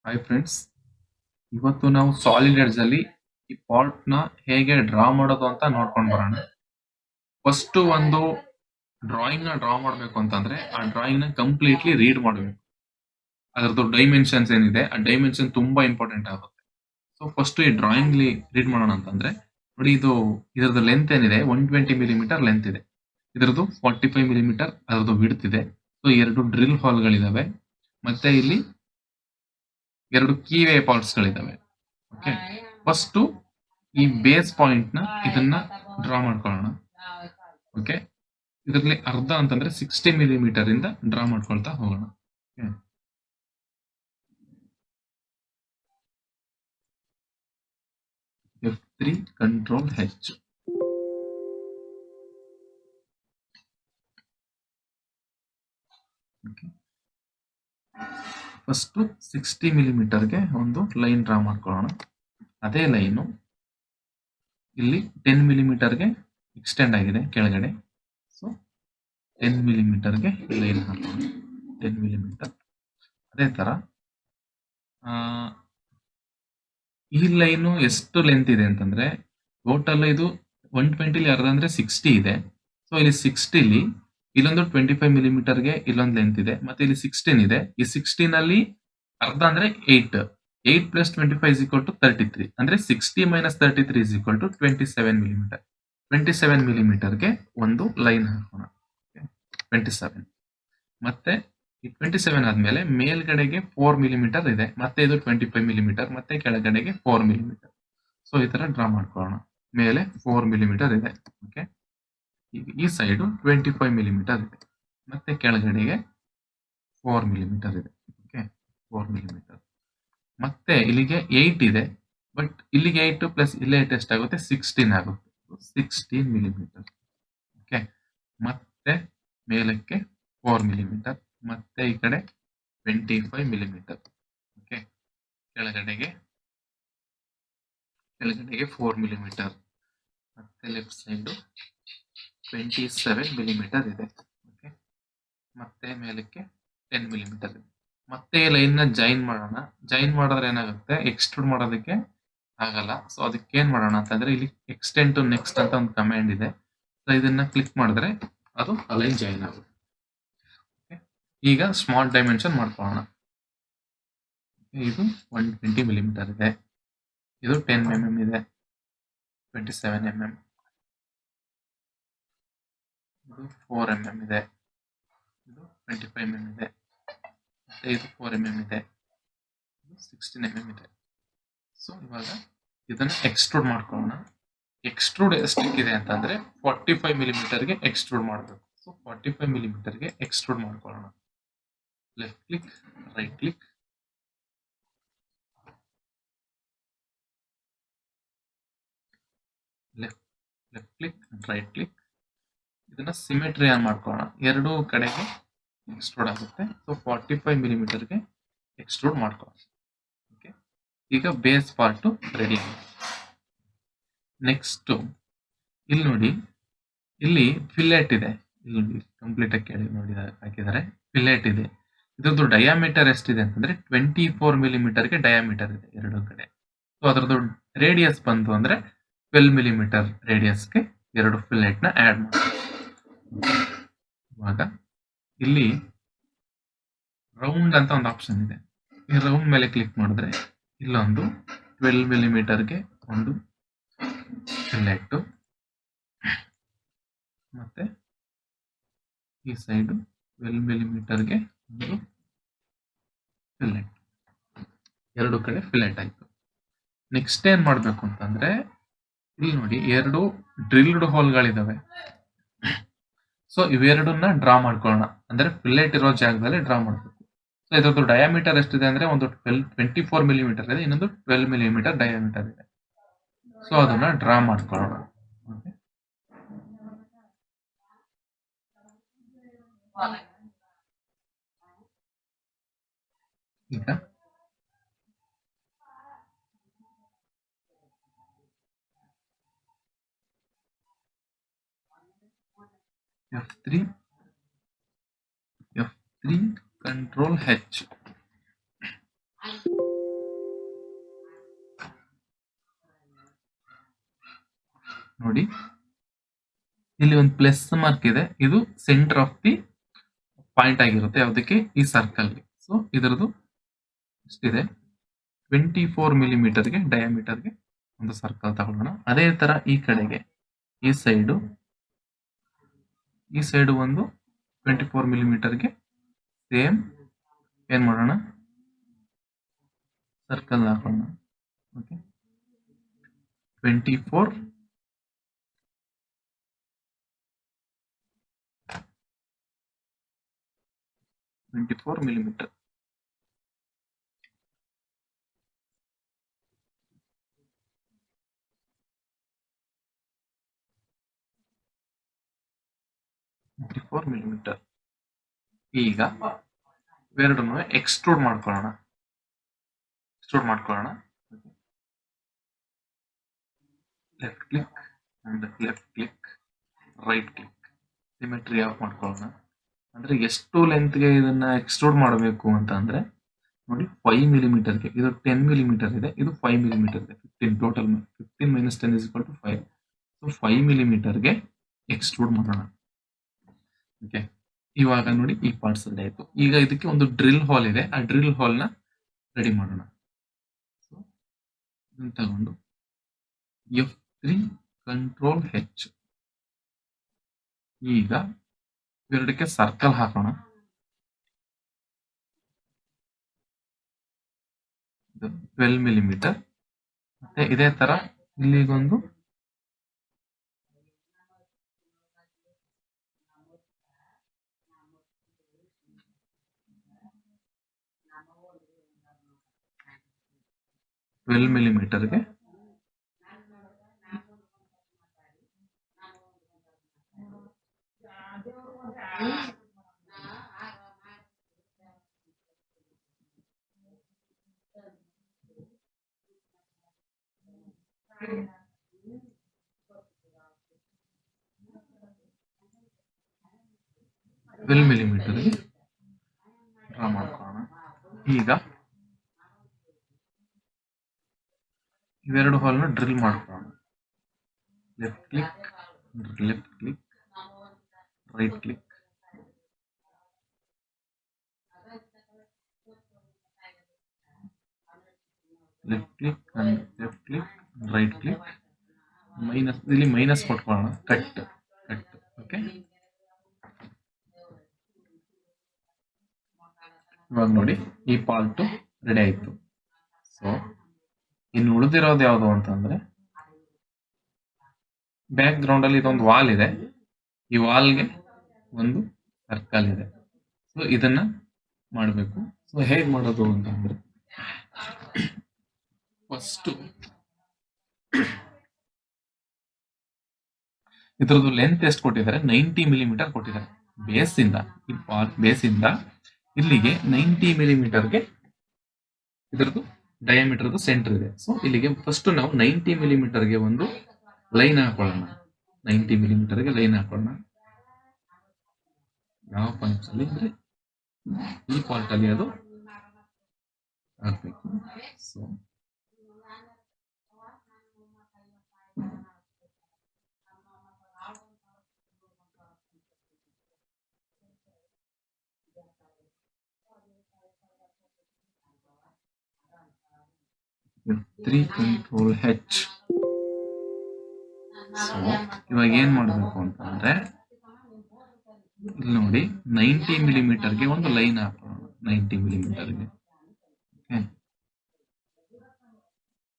Hi friends, ಇವತ್ತು ನಾವು solid edge ಅಲ್ಲಿ ಈ ಪಾರ್ಟ್ ನ ಹೇಗೆ ಡ್ರಾ ಮಾಡೋದು ಅಂತ ನೋಡ್ಕೊಂಡು ಬರೋಣ. ಫಸ್ಟ್ ಒಂದು ಡ್ರಾಯಿಂಗ್ ನ ಡ್ರಾ ಮಾಡಬೇಕು ಅಂತಂದ್ರೆ ಆ ಡ್ರಾಯಿಂಗ್ ನ ಕಂಪ್ಲೀಟ್ಲಿ ರೀಡ್ ಮಾಡಬೇಕು. ಅದರದ್ದು ಡೈಮೆನ್ಷನ್ಸ್ ಏನಿದೆ ಆ ಡೈಮೆನ್ಷನ್ ತುಂಬಾ ಇಂಪಾರ್ಟೆಂಟ್ ಆಗುತ್ತೆ. ಸೊ ಫಸ್ಟ್ ಈ ಡ್ರಾಯಿಂಗ್ ರೀಡ್ ಮಾಡೋಣ ಅಂತಂದ್ರೆ ನೋಡಿ, ಇದರದ್ದು ಲೆಂತ್ ಏನಿದೆ 120 ಮಿಲಿಮೀಟರ್ ಲೆಂತ್ ಇದೆ. ಇದರದ್ದು 45 ಮಿಲಿಮೀಟರ್ ಅದರದ್ದು ವಿಡ್ತ್ ಇದೆ. ಸೊ ಎರಡು ಡ್ರಿಲ್ ಹಾಲ್ಗಳಿದಾವೆ, ಮತ್ತೆ ಇಲ್ಲಿ ಎರಡು ಕೀವೇ ಪಾರ್ಟ್ಸ್ ಗಳಿದಾವೆ. ಓಕೆ, ಫಸ್ಟ್ ಈ ಬೇಸ್ ಪಾಯಿಂಟ್ ನ ಇದನ್ನ ಡ್ರಾ ಮಾಡ್ಕೊಳ್ಳೋಣ. ಓಕೆ, ಇದರಲ್ಲಿ ಅರ್ಧ ಅಂತಂದ್ರೆ 60 ಮಿಲಿಮೀಟರ್ ಇಂದ ಡ್ರಾ ಮಾಡ್ಕೊಳ್ತಾ ಹೋಗೋಣ. F3 control H. ಫಸ್ಟ್ 60 ಮಿಲಿಮೀಟರ್ಗೆ ಒಂದು ಲೈನ್ ಡ್ರಾ ಮಾಡ್ಕೊಳ್ಳೋಣ. ಅದೇ ಲೈನು ಇಲ್ಲಿ 10 ಮಿಲಿಮೀಟರ್ಗೆ ಎಕ್ಸ್ಟೆಂಡ್ ಆಗಿದೆ ಕೆಳಗಡೆ. ಸೊ 10 ಮಿಲಿಮೀಟರ್ಗೆ ಲೈನ್ ಹಾಕೋಣ, 10 ಮಿಲಿಮೀಟರ್. ಅದೇ ತರ ಈ ಲೈನು ಎಷ್ಟು ಲೆಂತ್ ಇದೆ ಅಂತಂದ್ರೆ ಟೋಟಲ್ ಇದು 120 ಅರ್ಧ ಅಂದ್ರೆ 60 ಇದೆ. ಸೊ ಇಲ್ಲಿ 60ಲಿ ಇಲ್ಲೊಂದು 25 ಮಿಲಿಮೀಟರ್ಗೆ ಇಲ್ಲೊಂದು ಲೆಂತ್ ಇದೆ, ಮತ್ತೆ ಇಲ್ಲಿ 16 ಇದೆ. ಈ 16 ಅಲ್ಲಿ ಅರ್ಧ ಅಂದ್ರೆ 8 ಪ್ಲಸ್ 25 is equal to 33. ಅಂದ್ರೆ 60 minus 33 is equal to 27 millimetre. 27 ಮಿಲಿಮೀಟರ್ಗೆ ಒಂದು ಲೈನ್ ಹಾಕೋಣ. 27. ಮತ್ತೆ ಈ 27 ಆದ್ಮೇಲೆ ಮೇಲ್ಗಡೆಗೆ 4 ಮಿಲಿಮೀಟರ್ ಇದೆ, ಮತ್ತೆ ಇದು 25 ಮಿಲಿಮೀಟರ್, ಮತ್ತೆ ಕೆಳಗಡೆಗೆ 4 ಮಿಲಿಮೀಟರ್. ಸೊ ಈ ತರ ಡ್ರಾ ಮಾಡ್ಕೊಳ್ಳೋಣ. ಮೇಲೆ 4 ಮಿಲಿಮೀಟರ್ ಇದೆ. ಓಕೆ, ಈಗ ಈ ಸೈಡು 25 ಮಿಲಿಮೀಟರ್ ಇದೆ, ಮತ್ತೆ ಕೆಳಗಡೆಗೆ 4 ಮಿಲಿಮೀಟರ್ ಇದೆ. Okay, 4 millimetre. ಮತ್ತೆ ಇಲ್ಲಿಗೆ 8 ಇದೆ, ಬಟ್ ಇಲ್ಲಿಗೆ 8 ಪ್ಲಸ್ ಇಲ್ಲೇ 8 ಎಷ್ಟಾಗುತ್ತೆ? 16 ಆಗುತ್ತೆ. 16 ಮಿಲಿಮೀಟರ್. ಓಕೆ, ಮತ್ತೆ ಮೇಲಕ್ಕೆ 4 ಮಿಲಿಮೀಟರ್, ಮತ್ತೆ ಈ ಕಡೆ 25 ಮಿಲಿಮೀಟರ್. ಓಕೆ, ಕೆಳಗಡೆಗೆ 4 ಮಿಲಿಮೀಟರ್, ಮತ್ತೆ ಲೆಫ್ಟ್ ಸೈಡ್ 27 ಮಿಲಿಮೀಟರ್ ಇದೆ. ಓಕೆ, ಮತ್ತೆ ಮೇಲಕ್ಕೆ 10 ಮಿಲಿಮೀಟರ್ ಇದೆ. ಮತ್ತೆ ಲೈನ್ ನ ಜಾಯಿನ್ ಮಾಡೋಣ. ಜಾಯಿನ್ ಮಾಡಿದ್ರೆ ಏನಾಗುತ್ತೆ? ಎಕ್ಸ್ಟ್ರೂಡ್ ಮಾಡೋದಕ್ಕೆ ಆಗಲ್ಲ. ಸೊ ಅದಕ್ಕೆ ಏನ್ ಮಾಡೋಣ ಅಂತಂದ್ರೆ ಇಲ್ಲಿ ಎಕ್ಸ್ಟೆಂಡ್ ಟು ನೆಕ್ಸ್ಟ್ ಅಂತ ಒಂದು ಕಮಾಂಡ್ ಇದೆ. ಸೊ ಇದನ್ನ ಕ್ಲಿಕ್ ಮಾಡಿದ್ರೆ ಅದು ಲೈನ್ ಜಾಯಿನ್ ಆಗುತ್ತೆ. ಈಗ ಸ್ಮಾಲ್ ಡೈಮೆನ್ಷನ್ ಮಾಡ್ಕೊಳ್ಳೋಣ. ಇದು 120 ಮಿಲಿಮೀಟರ್ ಇದೆ, ಇದು 10 mm ಇದೆ, 27 mm, ಇದು 4 mm ಇದೆ, ಇದು 25 mm ಇದೆ, ಮತ್ತೆ ಇದು 4 mm ಇದೆ, ಇದು 16 mm ಇದೆ. ಸೊ ಇವಾಗ ಇದನ್ನ ಎಕ್ಸ್ಟ್ರೂಡ್ ಮಾಡ್ಕೊಳ್ಳೋಣ. ಎಕ್ಸ್ಟ್ರೂಡ್ ಎಷ್ಟಕ್ಕಿದೆ ಅಂತಂದ್ರೆ 45 ಮಿಲಿಮೀಟರ್ಗೆ ಎಕ್ಸ್ಟ್ರೂಡ್ ಮಾಡಬೇಕು. ಸೊ 45 ಮಿಲಿಮೀಟರ್ಗೆ ಎಕ್ಸ್ಟ್ರೂಡ್ ಮಾಡ್ಕೊಳ್ಳೋಣ. Left click, right click, left click, right click. ಇದನ್ನ ಸಿಮೆಟ್ರಿ ಆನ್ ಮಾಡ್ಕೊಳ್ಳೋಣ. ಎರಡೂ ಕಡೆಗೆ ಎಕ್ಸ್ಟ್ರೂಡ್ ಆಗುತ್ತೆ. ಸೊ 45 ಮಿಲಿಮೀಟರ್ಗೆ ಎಕ್ಸ್ಟ್ರೂಡ್ ಮಾಡ್ಕೊಳ್ಳೋಣ. ಓಕೆ, ಈಗ ಬೇಸ್ ಪಾರ್ಟ್ ರೆಡಿ ಆಗಿದೆ. ನೆಕ್ಸ್ಟ್ ಇಲ್ಲಿ ನೋಡಿ, ಇಲ್ಲಿ ಫಿಲೆಟ್ ಇದೆ. ಇಲ್ಲಿ ಕಂಪ್ಲೀಟ್ ಆಗಿ ಕೇಳಿ ನೋಡಿ ಹಾಕಿದ್ದಾರೆ. ಫಿಲೆಟ್ ಇದೆ. ಇದ್ರದ್ದು ಡಯಾಮೀಟರ್ ಎಷ್ಟಿದೆ ಅಂತಂದ್ರೆ 24 ಮಿಲಿಮೀಟರ್ಗೆ ಡಯಾಮೀಟರ್ ಇದೆ ಎರಡು ಕಡೆ. ಸೊ ಅದರದ್ದು ರೇಡಿಯಸ್ ಬಂತು ಅಂದ್ರೆ 12 ಮಿಲಿಮೀಟರ್ ರೇಡಿಯಸ್ಗೆ ಎರಡು ಫಿಲೆಟ್ ನ ಆಡ್ ಮಾಡಿ. ಇವಾಗ ಇಲ್ಲಿ ರೌಂಡ್ ಅಂತ ಒಂದು ಆಪ್ಷನ್ ಇದೆ. ಈ ರೌಂಡ್ ಮೇಲೆ ಕ್ಲಿಕ್ ಮಾಡಿದ್ರೆ ಇಲ್ಲೊಂದು 12 ಮಿಲಿಮೀಟರ್ಗೆ ಒಂದು ಫಿಲೆಟ್, ಮತ್ತೆ ಈ ಸೈಡ್ 12 ಮಿಲಿಮೀಟರ್ಗೆ ಒಂದು ಫಿಲೆಟ್, ಎರಡು ಕಡೆ ಫಿಲೆಟ್ ಆಯ್ತು. ನೆಕ್ಸ್ಟ್ ಏನ್ ಮಾಡ್ಬೇಕು ಅಂತಂದ್ರೆ ಇಲ್ಲಿ ನೋಡಿ ಎರಡು ಡ್ರಿಲ್ಡ್ ಹೋಲ್ಗಳಿದಾವೆ. ಸೊ ಇವೆರಡನ್ನ ಡ್ರಾ ಮಾಡ್ಕೊಳ್ಳೋಣ. ಅಂದ್ರೆ ಫಿಲೆಟ್ ಇರೋ ಜಾಗದಲ್ಲಿ ಡ್ರಾ ಮಾಡಬೇಕು. ಸೊ ಇದ್ರದ್ದು ಡಯಾಮೀಟರ್ ಎಷ್ಟಿದೆ ಅಂದ್ರೆ ಒಂದು 24 ಮಿಲಿಮೀಟರ್ ಇದೆ, ಇನ್ನೊಂದು 12 ಮಿಲಿಮೀಟರ್ ಡಯಾಮೀಟರ್ ಇದೆ. ಸೊ ಅದನ್ನ ಡ್ರಾ ಮಾಡ್ಕೊಳ್ಳೋಣ. ಈಗ F3 ಕಂಟ್ರೋಲ್ H. ನೋಡಿ ಇಲ್ಲಿ ಒಂದು ಪ್ಲಸ್ ಮಾರ್ಕ್ ಇದೆ, ಇದು ಸೆಂಟರ್ ಆಫ್ ದಿ ಪಾಯಿಂಟ್ ಆಗಿರುತ್ತೆ ಯಾವುದಕ್ಕೆ, ಈ ಸರ್ಕಲ್. ಸೊ ಇದರದು ಎಷ್ಟಿದೆ, 24 mm ಡಯಾಮೀಟರ್ಗೆ ಒಂದು ಸರ್ಕಲ್ ತಗೊಳ್ಳೋಣ. ಅದೇ ತರ ಈ ಕಡೆಗೆ ಈ ಸೈಡು ಒಂದು 24 mm ಸೇಮ್ ಏನ್ ಮಾಡೋಣ, ಸರ್ಕಲ್ ಹಾಕೋಣ. Okay, 24 mm. ಈಗ ಇವೆರಡನ್ನು ಎಕ್ಸ್ಟ್ರೂಡ್ ಮಾಡ್ಕೊಳ್ಳೋಣ. Left click and left click, right click, symmetry of ಮಾಡ್ಕೊಳ್ಳೋಣ. ಅಂದ್ರೆ ಎಷ್ಟು ಲೆಂತ್ಗೆ ಇದನ್ನ ಎಕ್ಸ್ಟ್ರೂಡ್ ಮಾಡಬೇಕು ಅಂತ ಅಂದ್ರೆ ನೋಡಿ, 5 mm ಇದು 10 mm ಇದೆ, ಇದು 5 mm ಇದೆ. 15 ಟೋಟಲ್, 15 - 10 = 5. ಸೊ 5 mm ಎಕ್ಸ್ಟ್ರೂಡ್ ಮಾಡೋಣ. ಓಕೆ, ಇವಾಗ ನೋಡಿ ಈ ಪಾರ್ಟ್ಸ್ ರೆಡಿ ಆಯ್ತು. ಈಗ ಇದಕ್ಕೆ ಒಂದು ಡ್ರಿಲ್ ಹಾಲ್ ಇದೆ, ಆ ಡ್ರಿಲ್ ಹಾಲ್ ನ ರೆಡಿ ಮಾಡೋಣ. ಸೊ ಇದನ್ನ ತಗೊಂಡು F3 ಕಂಟ್ರೋಲ್ H. ಈಗ ಇವೆರಡಕ್ಕೆ ಸರ್ಕಲ್ ಹಾಕೋಣ. 12 mm. ಮತ್ತೆ ಇದೇ ತರ ಇಲ್ಲಿಗೊಂದು 12 mm ಡ್ರಾ ಮಾಡ್ಕೊಳ್ಳೋಣ. ಈಗ ಇವೆರಡು ಹಾಲ್ನ ಡ್ರಿಲ್ ಮಾಡ್ಕೊಳ್ಳೋಣ. Left click, right click, left click, right click, minus, ಇಲ್ಲಿ ಮೈನಸ್ ಕೊಟ್ಕೊಳ್ಳೋಣ, ಕಟ್. ಓಕೆ, ಇವಾಗ ನೋಡಿ ಈ ಪಾರ್ಟ್ ರೆಡಿ ಆಯ್ತು. ಸೊ ಇನ್ನು ಉಳಿದಿರೋದು ಯಾವುದು ಅಂತಂದ್ರೆ, ಬ್ಯಾಕ್ ಗ್ರೌಂಡ್ ಅಲ್ಲಿ ಇದೊಂದು ವಾಲ್ ಇದೆ, ಈ ವಾಲ್ಗೆ ಒಂದು ಸರ್ಕಲ್ ಇದೆ. ಸೊ ಇದನ್ನ ಮಾಡಬೇಕು. ಸೊ ಹೇಗ್ ಮಾಡೋದು ಅಂತಂದ್ರೆ, ಫಸ್ಟ್ ಇದ್ರದ್ದು ಲೆಂತ್ ಎಷ್ಟು ಕೊಟ್ಟಿದ್ದಾರೆ, 90 mm ಕೊಟ್ಟಿದ್ದಾರೆ. ಬೇಸಿಂದ ಈ ಬೇಸಿಂದ ಇಲ್ಲಿಗೆ 90 mm ಇದ್ರದ್ದು ಡಯಾಮೀಟರ್ದು ಸೆಂಟರ್ ಇದೆ. ಸೊ ಇಲ್ಲಿಗೆ ಫಸ್ಟ್ ನಾವು 90 mm ಒಂದು ಲೈನ್ ಹಾಕೊಳ್ಳೋಣ. 90 mm ಲೈನ್ ಹಾಕೊಳ್ಳೋಣ. ಯಾವ ಪಾಯಿಂಟ್ ಅಲ್ಲಿ ಅಂದ್ರೆ ಈ ಪಾಯಿಂಟ್ ಅಲ್ಲಿ ಅದು ಹಾಕ್ಬೇಕು. So F3 control H. So ಇವಾಗ ಏನ್ ಮಾಡಬೇಕು ಅಂತಂದ್ರೆ, ಇಲ್ಲಿ ನೋಡಿ 90 mm ಒಂದು ಲೈನ್ ಹಾಕೋಣ. 90 mm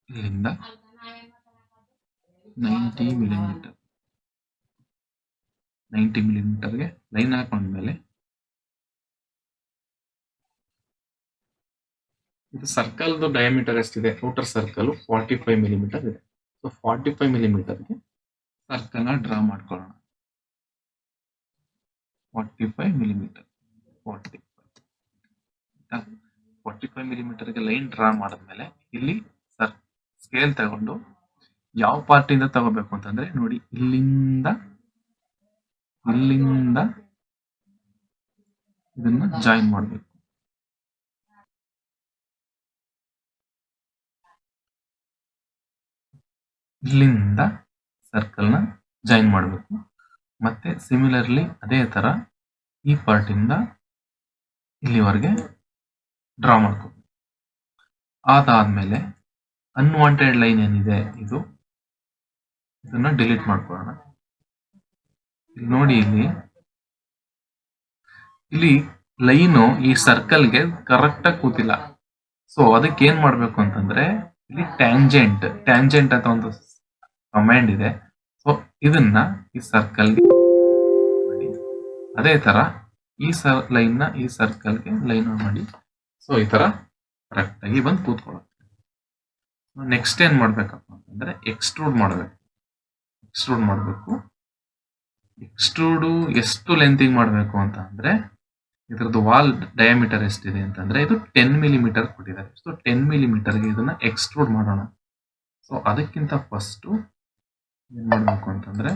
ಇಲ್ಲಿಂದ 90 mm ಲೈನ್ ಹಾಕೊಂಡ್ಮೇಲೆ ಇದು ಸರ್ಕಲ್ ಡಯಾಮೀಟರ್ ಎಷ್ಟಿದೆ, ಔಟರ್ ಸರ್ಕಲ್ 45 mm ಇದೆ. ಸೊ 45 mm ಸರ್ಕಲ್ ನ ಡ್ರಾ ಮಾಡ್ಕೊಳ್ಳೋಣ. 45 mm 45 mm ಲೈನ್ ಡ್ರಾ ಮಾಡಿದ್ಮೇಲೆ ಇಲ್ಲಿ ಸ್ಕೇಲ್ ತಗೊಂಡು ಯಾವ ಪಾರ್ಟ್ ಇಂದ ತಗೋಬೇಕು ಅಂತಂದ್ರೆ ನೋಡಿ, ಇಲ್ಲಿಂದ ಇದನ್ನ ಜಾಯಿನ್ ಮಾಡಬೇಕು. ಇಲ್ಲಿಂದ ಸರ್ಕಲ್ನ ಜಾಯಿನ್ ಮಾಡಬೇಕು. ಮತ್ತೆ ಸಿಮಿಲರ್ಲಿ ಅದೇ ತರ ಈ ಪಾರ್ಟಿಂದ ಇಲ್ಲಿವರೆಗೆ ಡ್ರಾ ಮಾಡ್ಕೋಬೇಕು. ಅದಾದ್ಮೇಲೆ ಅನ್ವಾಂಟೆಡ್ ಲೈನ್ ಏನಿದೆ ಇದನ್ನ ಡಿಲೀಟ್ ಮಾಡ್ಕೊಳ್ಳೋಣ. ನೋಡಿ ಇಲ್ಲಿ ಲೈನು ಈ ಸರ್ಕಲ್ಗೆ ಕರೆಕ್ಟ್ ಆಗಿ ಕೂತಿಲ್ಲ. ಸೊ ಅದಕ್ಕೆ ಏನ್ ಮಾಡ್ಬೇಕು ಅಂತಂದ್ರೆ ಇಲ್ಲಿ ಟ್ಯಾಂಜೆಂಟ್ ಅಂತ ಒಂದು ಕಮಾಂಡ್ ಇದೆ. ಸೊ ಇದನ್ನ ಈ ಸರ್ಕಲ್ಗೆ ಮಾಡಿ, ಅದೇ ತರ ಈ ಲೈನ್ ನ ಈ ಸರ್ಕಲ್ಗೆ ಲೈನ್ ಮಾಡಿ. ಸೊ ಈ ತರ ಕರೆಕ್ಟ್ ಆಗಿ ಬಂದು ಕೂತ್ಕೊಳ್ಳುತ್ತೆ. ನೆಕ್ಸ್ಟ್ ಏನ್ ಮಾಡ್ಬೇಕಪ್ಪ ಅಂತಂದ್ರೆ ಎಕ್ಸ್ಟ್ರೂಡ್ ಮಾಡಬೇಕು. ಎಕ್ಸ್ಟ್ರೂಡ್ ಎಷ್ಟು ಲೆಂತಿಗೆ ಮಾಡಬೇಕು ಅಂತ ಅಂದ್ರೆ ಇದರದ್ದು ವಾಲ್ ಡಯಾಮೀಟರ್ ಎಷ್ಟಿದೆ ಅಂತಂದ್ರೆ ಇದು 10 ಮಿಲಿಮೀಟರ್ ಕೊಟ್ಟಿದ್ದಾರೆ. ಸೊ 10 ಮಿಲಿಮೀಟರ್ಗೆ ಇದನ್ನ ಎಕ್ಸ್ಟ್ರೂಡ್ ಮಾಡೋಣ. ಸೊ ಅದಕ್ಕಿಂತ ಫಸ್ಟ್ ಏನ್ ಮಾಡಬೇಕು ಅಂತಂದ್ರೆ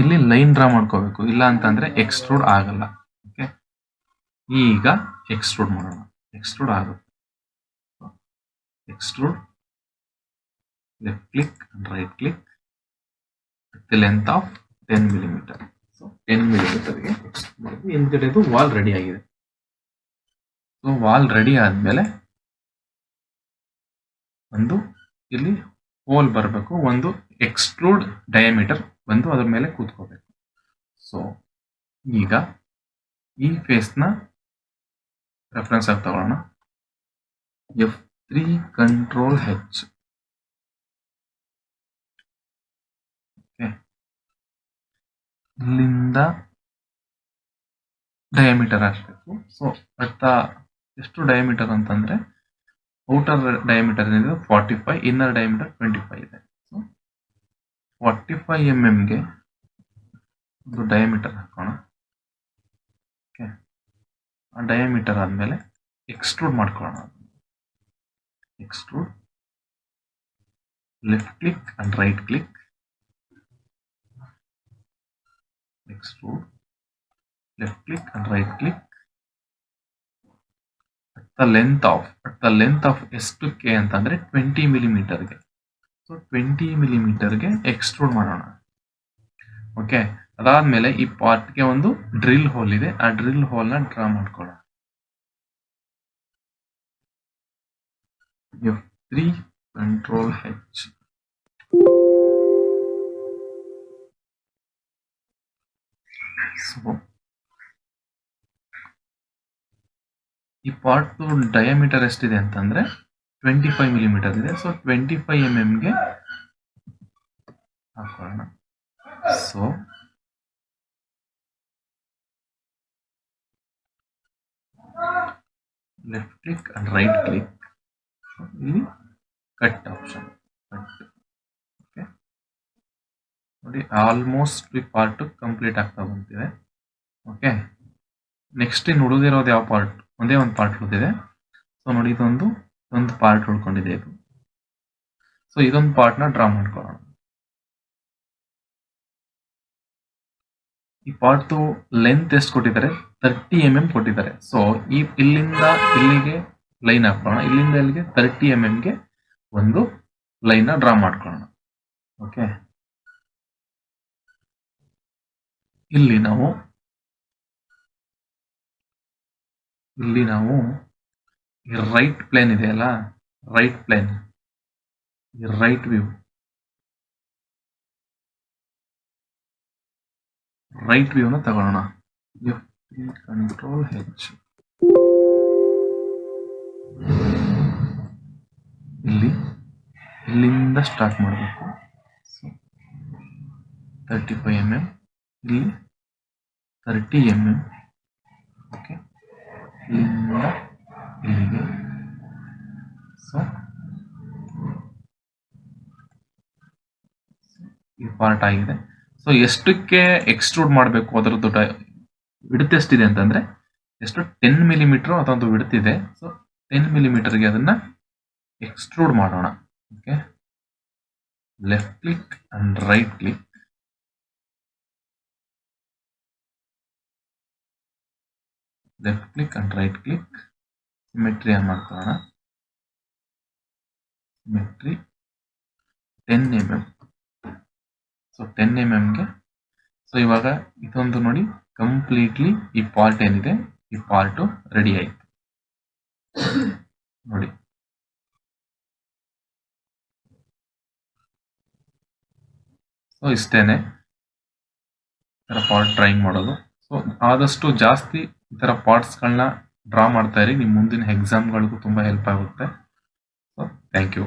ಇಲ್ಲಿ ಲೈನ್ ಡ್ರಾ ಮಾಡ್ಕೋಬೇಕು, ಇಲ್ಲ ಅಂತಂದ್ರೆ ಎಕ್ಸ್ಟ್ರೂಡ್ ಆಗಲ್ಲ. ಓಕೆ, ಈಗ ಎಕ್ಸ್ಟ್ರೂಡ್ ಮಾಡೋಣ. ಎಕ್ಸ್ಟ್ರೂಡ್ ಆಗುತ್ತೆ. Extrude, left click and right click, the length of 10 millimetre. So 10 ಮಿಲಿಮೀಟರ್ಗೆ ಎಕ್ಸ್ಟ್ರೂಡ್ ಮಾಡಿದ್ವಿ. ಹಿಂದ್ಗಡೆದು ವಾಲ್ ರೆಡಿ ಆಗಿದೆ. ಸೊ ವಾಲ್ ರೆಡಿ ಆದ್ಮೇಲೆ ಒಂದು ಇಲ್ಲಿ ಹೋಲ್ ಬರಬೇಕು, ಒಂದು ಎಕ್ಸ್ಟ್ರೂಡ್ ಡಯಾಮೀಟರ್ ಬಂದು ಅದ್ರ ಮೇಲೆ ಕೂತ್ಕೋಬೇಕು. ಸೊ ಈಗ ಈ ಫೇಸ್ ನ ರೆಫರೆನ್ಸ್ ಆಗಿ ತಗೊಳ್ಳೋಣ. F3 control H. ಇಲ್ಲಿಂದ ಡಯಾಮೀಟರ್ ಹಾಕ್ಬೇಕು. ಸೊ ಎಷ್ಟು ಡಯಾಮೀಟರ್ ಅಂತಂದ್ರೆ ಔಟರ್ ಡಯಾಮೀಟರ್ ಏನಿದೆ 45, ಇನ್ನರ್ ಡಯಾಮೀಟರ್ 25 ಇದೆ. ಸೊ 45 mm ಗೆ ಒಂದು ಡಯಾಮೀಟರ್ ಹಾಕೋಣ. ಓಕೆ, ಆ ಡಯಾಮೀಟರ್ ಆದ್ಮೇಲೆ ಎಕ್ಸ್ಟ್ರೂಡ್ ಮಾಡ್ಕೊಳ್ಳೋಣ. Extrude, left click and right click, extrude, left click and right click, the length of ಎಷ್ಟಕ್ಕೆ ಅಂತಂದ್ರೆ 20 ಮಿಲಿಮೀಟರ್ಗೆ. ಸೊ 20 ಮಿಲಿಮೀಟರ್ಗೆ ಎಕ್ಸ್ಟ್ರೂಡ್ ಮಾಡೋಣ. ಓಕೆ, ಅದಾದ್ಮೇಲೆ ಈ ಪಾರ್ಟ್ಗೆ ಒಂದು ಡ್ರಿಲ್ ಹೋಲ್ ಇದೆ, ಆ ಡ್ರಿಲ್ ಹೋಲ್ ನ ಡ್ರಾ ಮಾಡ್ಕೊಳ್ಳೋಣ. F3 control H. ಸೊ ಈ ಪಾರ್ಟ್ ಡಯಾಮೀಟರ್ ಎಷ್ಟಿದೆ ಅಂತಂದ್ರೆ 25 ಮಿಲಿಮೀಟರ್ ಇದೆ. ಸೊ 25 mm ಗೆ ಹಾಕೋಣ. So left click and right click, ಇಲ್ಲಿ ಕಟ್ ಆಪ್ಷನ್, ಕಟ್. ಓಕೆ, ನೋಡಿ ಆಲ್ಮೋಸ್ಟ್ ಈ ಪಾರ್ಟ್ ಕಂಪ್ಲೀಟ್ ಆಗ್ತಾ ಬಂದಿದೆ. ಓಕೆ, ನೆಕ್ಸ್ಟ್ ಇನ್ನು ಉಳಿದಿರೋದು ಯಾವ ಪಾರ್ಟ್? ಒಂದೇ ಒಂದು ಪಾರ್ಟ್ ಉಳಿದಿದೆ. ಸೊ ನೋಡಿ, ಒಂದು ಪಾರ್ಟ್ ಉಳ್ಕೊಂಡಿದೆ ಇದು. ಸೊ ಇದೊಂದು ಪಾರ್ಟ್ ನ ಡ್ರಾ ಮಾಡ್ಕೊಳ್ಳೋಣ. ಈ ಪಾರ್ಟ್ ಲೆಂತ್ ಎಷ್ಟು ಕೊಟ್ಟಿದ್ದಾರೆ? 30 mm ಕೊಟ್ಟಿದ್ದಾರೆ. ಸೊ ಇಲ್ಲಿಂದ ಇಲ್ಲಿಗೆ ಲೈನ್ ಹಾಕೋಣ. ಇಲ್ಲಿಂದ ಇಲ್ಲಿಗೆ 30 mm ಗೆ ಒಂದು ಲೈನ್ ನ ಡ್ರಾ ಮಾಡ್ಕೊಳ್ಳೋಣ. ಓಕೆ, ಇಲ್ಲಿ ನಾವು ರೈಟ್ ಪ್ಲೇನ್ ಇದೆಯಲ್ಲ, ರೈಟ್ ಪ್ಲೇನ್, ರೈಟ್ ವ್ಯೂನ ತಗೊಳ್ಳೋಣ. F3 control H. ಇಲ್ಲಿಂದ ಸ್ಟಾರ್ಟ್ ಮಾಡಬೇಕು. 35 mm, ಇಲ್ಲಿ 30 mm. ಓಕೆ, ಇಲ್ಲಿಂದ ಇಲ್ಲಿಗೆ. ಸೊ ಈ ಪಾರ್ಟ್ ಆಗಿದೆ. ಸೊ ಎಷ್ಟಕ್ಕೆ ಎಕ್ಸ್ಟ್ರೂಡ್ ಮಾಡಬೇಕು ಅದರದ್ದು ವಿಡ್ತ್ ಎಷ್ಟಿದೆ ಅಂತಂದ್ರೆ ಎಷ್ಟು 10 ಮಿಲಿಮೀಟರ್ ಅದೊಂದು ವಿಡ್ತ್ ಇದೆ. ಸೊ 10 ಮಿಲಿಮೀಟರ್ಗೆ ಅದನ್ನ ಎಕ್ಸ್ಟ್ರೂಡ್ ಮಾಡೋಣ. Okay, left click and right click, left click and right click, symmetry on ಮಾಡ್ಕೊಳ್ಳೋಣ. Symmetry 10 mm. So 10 mm so ಇವಾಗ ಇದೊಂದು ನೋಡಿ, ಕಂಪ್ಲೀಟ್ಲಿ ಈ ಪಾರ್ಟ್ ಏನಿದೆ, ಈ ಪಾರ್ಟ್ ರೆಡಿ ಆಯ್ತು ನೋಡಿ. ಸೊ ಇಷ್ಟೇನೆ ಈ ಥರ ಪಾರ್ಟ್ ಡ್ರಾಯಿಂಗ್ ಮಾಡೋದು. ಸೊ ಆದಷ್ಟು ಜಾಸ್ತಿ ಈ ಥರ ಪಾರ್ಟ್ಸ್ಗಳನ್ನ ಡ್ರಾ ಮಾಡ್ತಾ ಇರಿ, ನಿಮ್ಮ ಮುಂದಿನ ಎಕ್ಸಾಮ್ಗಳಿಗೂ ತುಂಬ ಹೆಲ್ಪ್ ಆಗುತ್ತೆ. So thank you.